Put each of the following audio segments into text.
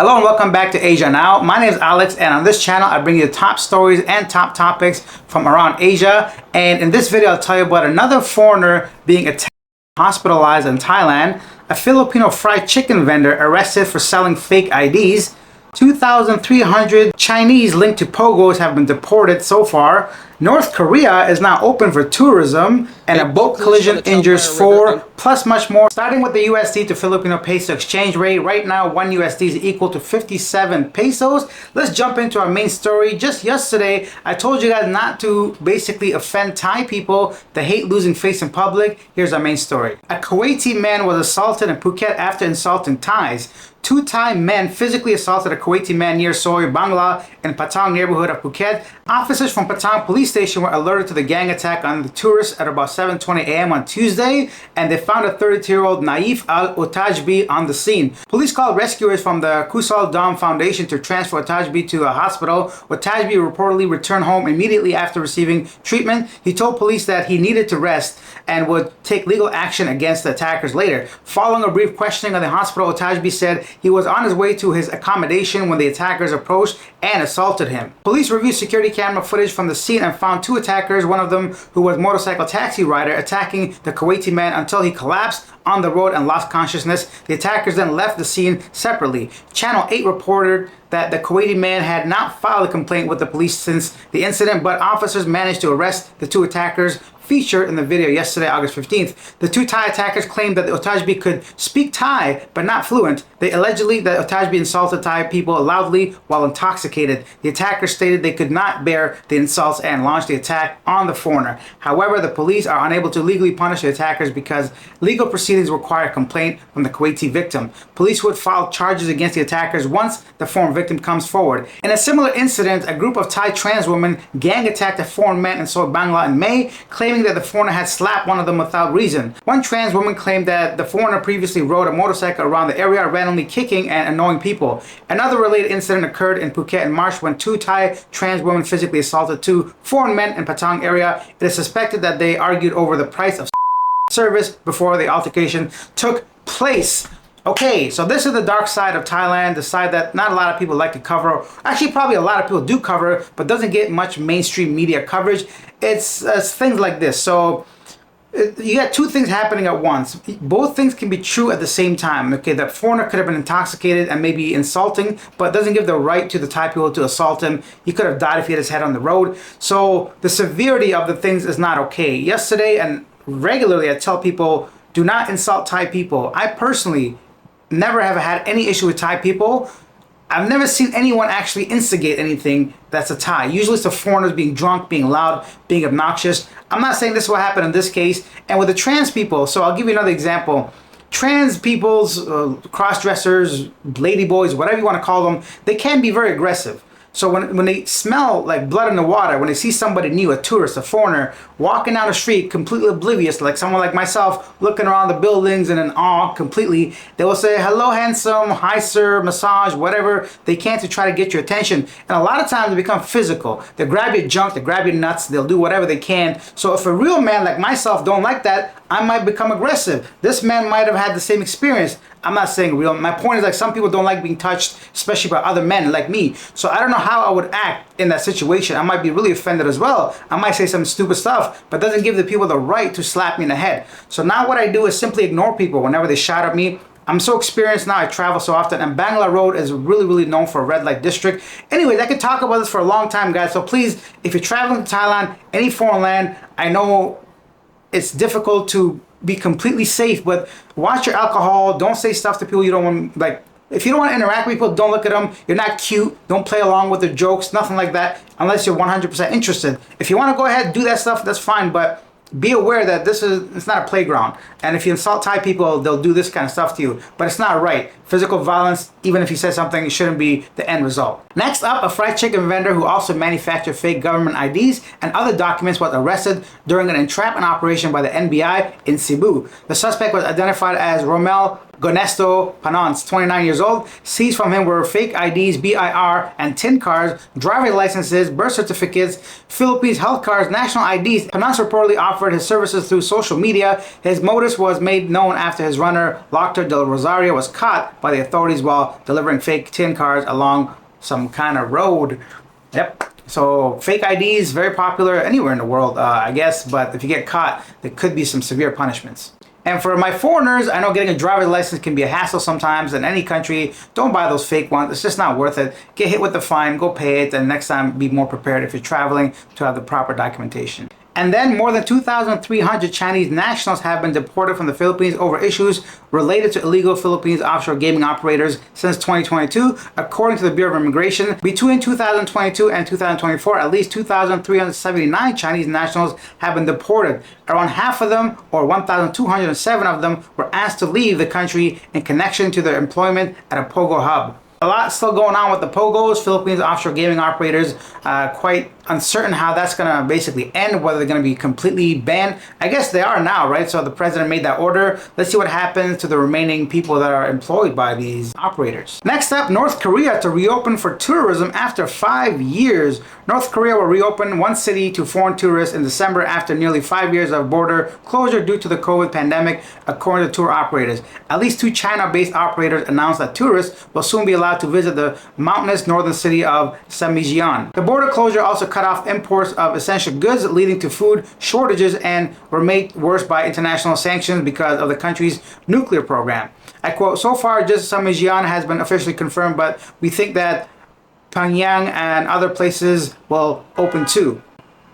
Hello and welcome back to Asia Now. My name is Alex, and on this channel I bring you the top stories and top topics from around Asia. And in this video I'll tell you about another foreigner being attacked, hospitalized in Thailand, a Filipino fried chicken vendor arrested for selling fake IDs, 2,300 Chinese linked to pogos have been deported so far, North Korea is now open for tourism, and a boat collision injures 4, plus much more. Starting with the USD to Filipino peso exchange rate, right now 1 USD is equal to 57 pesos. Let's jump into our main story. Just yesterday, I told you guys not to basically offend Thai people that hate losing face in public. Here's our main story. A Kuwaiti man was assaulted in Phuket after insulting Thais. 2 Thai men physically assaulted a Kuwaiti man near Soy Bangla in Patong neighborhood of Phuket. Officers from Patong police station were alerted to the gang attack on the tourists at about 7:20 a.m. on Tuesday, and they found a 32-year-old Naif Al-Otajbi on the scene. Police called rescuers from the Kusal Dam Foundation to transfer Otajbi to a hospital. Otajbi reportedly returned home immediately after receiving treatment. He told police that he needed to rest and would take legal action against the attackers later. Following a brief questioning at the hospital, Otajbi said he was on his way to his accommodation when the attackers approached and assaulted him. Police reviewed security camera footage from the scene and found 2 attackers, one of them who was a motorcycle taxi rider, attacking the Kuwaiti man until he collapsed on the road and lost consciousness. The attackers then left the scene separately. Channel 8 reported that the Kuwaiti man had not filed a complaint with the police since the incident, but officers managed to arrest the 2 attackers featured in the video yesterday, August 15th. The 2 Thai attackers claimed that the Otajbi could speak Thai, but not fluent. They allegedly that Otajbi insulted Thai people loudly while intoxicated. The attackers stated they could not bear the insults and launched the attack on the foreigner. However, the police are unable to legally punish the attackers because legal proceedings require a complaint from the Kuwaiti victim. Police would file charges against the attackers once the foreign victim comes forward. In a similar incident, a group of Thai trans women gang attacked a foreign man in Soy Bangla in May, claiming that the foreigner had slapped one of them without reason. One trans woman claimed that the foreigner previously rode a motorcycle around the area, randomly kicking and annoying people. Another related incident occurred in Phuket in March when 2 Thai trans women physically assaulted 2 foreign men in Patong area. It is suspected that they argued over the price of service before the altercation took place. Okay, so this is the dark side of Thailand, the side that not a lot of people like to cover. Actually, probably a lot of people do cover, but doesn't get much mainstream media coverage. It's things like this. So you got 2 things happening at once. Both things can be true at the same time. Okay, the foreigner could have been intoxicated and maybe insulting, but doesn't give the right to the Thai people to assault him. He could have died if he had his head on the road. So the severity of the things is not okay. Yesterday and regularly I tell people, do not insult Thai people. I personally never have had any issue with Thai people. I've never seen anyone actually instigate anything that's a Thai. Usually it's the foreigners being drunk, being loud, being obnoxious. I'm not saying this is what happened in this case. And with the trans people, so I'll give you another example. Trans people's cross-dressers, ladyboys, whatever you want to call them, they can be very aggressive. So when they smell like blood in the water, when they see somebody new, a tourist, a foreigner, walking down the street completely oblivious, like someone like myself, looking around the buildings and in awe completely, they will say, hello, handsome, hi, sir, massage, whatever they can to try to get your attention. And a lot of times they become physical. They grab your junk, they grab your nuts, they'll do whatever they can. So if a real man like myself don't like that, I might become aggressive. This man might have had the same experience. I'm not saying real. My point is, like, some people don't like being touched, especially by other men like me. So I don't know how I would act in that situation. I might be really offended as well. I might say some stupid stuff, but doesn't give the people the right to slap me in the head. So now what I do is simply ignore people whenever they shout at me. I'm so experienced now, I travel so often, and Bangla Road is really known for a red light district. Anyways, I could talk about this for a long time, guys. So please, if you're traveling to Thailand, any foreign land, I know it's difficult to be completely safe, but watch your alcohol. Don't say stuff to people you don't want. Like, if you don't want to interact with people, don't look at them. You're not cute. Don't play along with their jokes, nothing like that, unless you're 100% interested. If you want to go ahead, do that stuff, that's fine, but be aware that it's not a playground. And if you insult Thai people, they'll do this kind of stuff to you. But it's not right. Physical violence, even if you say something, it shouldn't be the end result. Next up, a fried chicken vendor who also manufactured fake government IDs and other documents was arrested during an entrapment operation by the NBI in Cebu. The suspect was identified as Romel Gonesto Panons, 29 years old. Seized from him were fake IDs, BIR, and TIN cards, driver's licenses, birth certificates, Philippines health cards, national IDs. Panons reportedly offered his services through social media. His modus was made known after his runner, Loctor del Rosario, was caught by the authorities while delivering fake tin cards along some kind of road. Yep. So fake IDs, very popular anywhere in the world, I guess. But if you get caught, there could be some severe punishments. And for my foreigners, I know getting a driver's license can be a hassle sometimes in any country. Don't buy those fake ones. It's just not worth it. Get hit with the fine, go pay it, and next time be more prepared if you're traveling to have the proper documentation. And then more than 2,300 Chinese nationals have been deported from the Philippines over issues related to illegal Philippines offshore gaming operators since 2022, according to the Bureau of Immigration. Between 2022 and 2024, at least 2,379 Chinese nationals have been deported. Around half of them, or 1,207 of them, were asked to leave the country in connection to their employment at a POGO hub. A lot still going on with the POGOs, Philippines offshore gaming operators. Quite uncertain how that's going to basically end, whether they're going to be completely banned. I guess they are now, right? So the president made that order. Let's see what happens to the remaining people that are employed by these operators. Next up, North Korea to reopen for tourism after 5 years. North Korea will reopen one city to foreign tourists in December after nearly 5 years of border closure due to the COVID pandemic, according to tour operators. At least 2 China-based operators announced that tourists will soon be allowed to visit the mountainous northern city of Samjian. The border closure also cut off imports of essential goods, leading to food shortages, and were made worse by international sanctions because of the country's nuclear program. I quote, "So far, just Samjian has been officially confirmed, but we think that Pyongyang and other places will open too."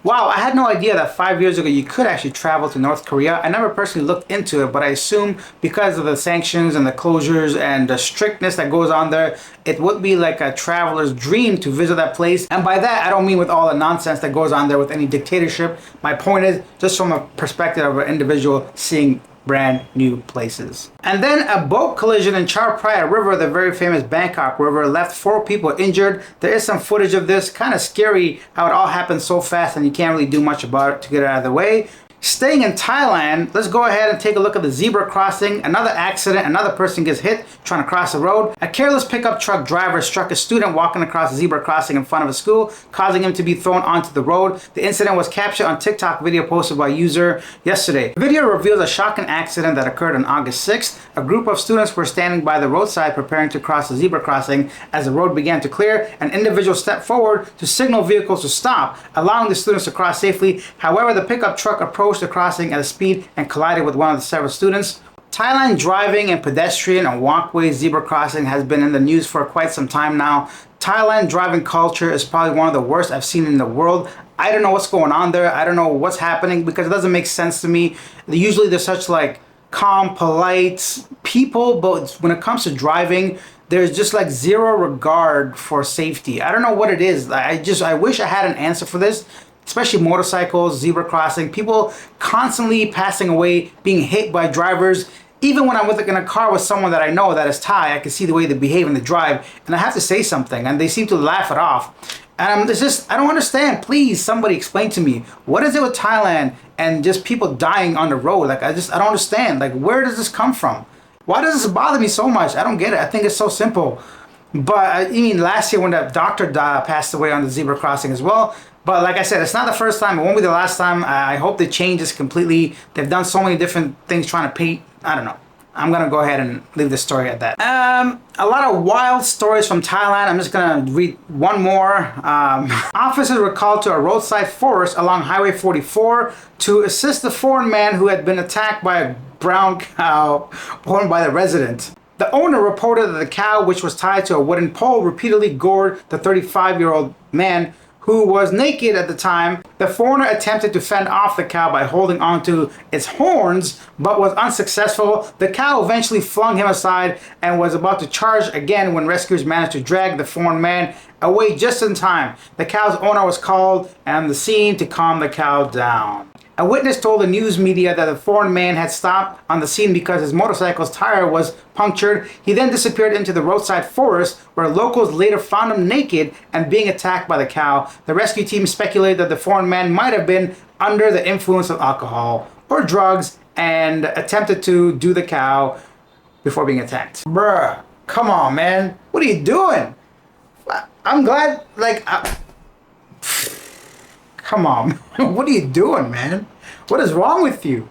Wow, I had no idea that 5 years ago you could actually travel to North Korea. I never personally looked into it, but I assume because of the sanctions and the closures and the strictness that goes on there, it would be like a traveler's dream to visit that place. And by that, I don't mean with all the nonsense that goes on there with any dictatorship. My point is just from a perspective of an individual seeing brand new places. And then a boat collision in Chao Phraya River, the very famous Bangkok River, left 4 people injured. There is some footage of this. Kind of scary how it all happened so fast and you can't really do much about it to get it out of the way. Staying in Thailand, let's go ahead and take a look at the zebra crossing. Another accident, another person gets hit trying to cross the road. A careless pickup truck driver struck a student walking across the zebra crossing in front of a school, causing him to be thrown onto the road. The incident was captured on TikTok video posted by a user yesterday. The video reveals a shocking accident that occurred on August 6th. A group of students were standing by the roadside preparing to cross the zebra crossing. As the road began to clear, an individual stepped forward to signal vehicles to stop, allowing the students to cross safely. However, the pickup truck approached the crossing at a speed and collided with one of the several students. Thailand driving and pedestrian and walkway zebra crossing has been in the news for quite some time now. Thailand driving culture is probably one of the worst I've seen in the world. I don't know what's going on there. I don't know what's happening because it doesn't make sense to me. Usually they're such like calm, polite people, but when it comes to driving, there's just like zero regard for safety. I don't know what it is. I wish I had an answer for this. Especially motorcycles, zebra crossing, people constantly passing away, being hit by drivers. Even when I'm in a car with someone that I know that is Thai, I can see the way they behave and they drive, and I have to say something, and they seem to laugh it off. And I don't understand. Please, somebody explain to me, what is it with Thailand and just people dying on the road? Like, I don't understand. Like, where does this come from? Why does this bother me so much? I don't get it. I think it's so simple. But I mean, last year when that doctor passed away on the zebra crossing as well. But like I said, it's not the first time. It won't be the last time. I hope they change this completely. They've done so many different things trying to paint. I don't know. I'm going to go ahead and leave the story at that. A lot of wild stories from Thailand. I'm just going to read one more. Officers were called to a roadside forest along Highway 44 to assist the foreign man who had been attacked by a brown cow owned by the resident. The owner reported that the cow, which was tied to a wooden pole, repeatedly gored the 35-year-old man who was naked at the time. The foreigner attempted to fend off the cow by holding onto its horns, but was unsuccessful. The cow eventually flung him aside and was about to charge again when rescuers managed to drag the foreign man away just in time. The cow's owner was called on the scene to calm the cow down. A witness told the news media that the foreign man had stopped on the scene because his motorcycle's tire was punctured. He then disappeared into the roadside forest, where locals later found him naked and being attacked by the cow. The rescue team speculated that the foreign man might have been under the influence of alcohol or drugs and attempted to do the cow before being attacked. Bruh, come on, man. What are you doing? I'm glad, come on. What are you doing, man? What is wrong with you?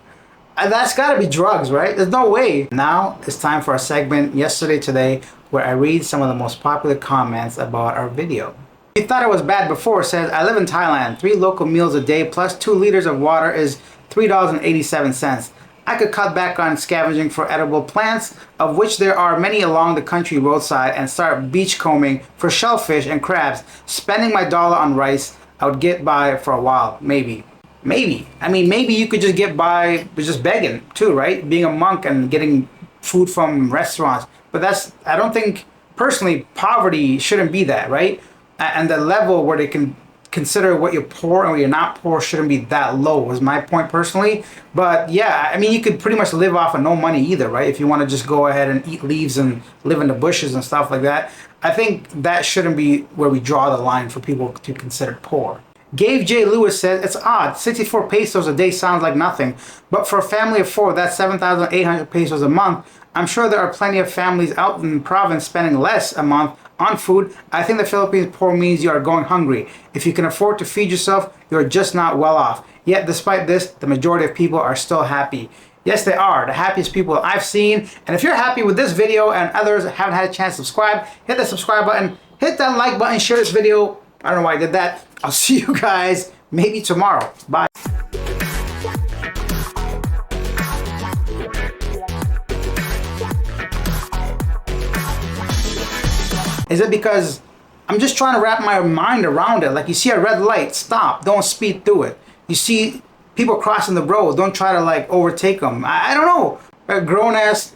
That's gotta be drugs, right? There's no way. Now it's time for a segment, Yesterday Today, where I read some of the most popular comments about our video. You thought it was bad before says, I live in Thailand. 3 local meals a day plus 2 liters of water is $3.87. I could cut back on scavenging for edible plants, of which there are many along the country roadside, and start beachcombing for shellfish and crabs. Spending my dollar on rice, I would get by for a while, maybe. Maybe. I mean, maybe you could just get by with just begging too, right? Being a monk and getting food from restaurants. But I don't think, personally, poverty shouldn't be that, right? And the level where they can consider what you're poor and what you're not poor shouldn't be that low, was my point personally. But yeah, I mean, you could pretty much live off of no money either, right? If you want to just go ahead and eat leaves and live in the bushes and stuff like that. I think that shouldn't be where we draw the line for people to consider poor. Gabe J. Lewis says, it's odd, 64 pesos a day sounds like nothing, but for a family of 4, that's 7,800 pesos a month. I'm sure there are plenty of families out in the province spending less a month on food. I think the Philippines poor means you are going hungry. If you can afford to feed yourself, you're just not well off. Yet despite this, the majority of people are still happy. Yes, they are the happiest people I've seen. And if you're happy with this video and others haven't had a chance to subscribe, hit the subscribe button, hit that like button, share this video. I don't know why I did that. I'll see you guys maybe tomorrow. Bye. Is it because I'm just trying to wrap my mind around it? Like, you see a red light, stop, don't speed through it. You see people crossing the road, don't try to like overtake them. I don't know. A grown ass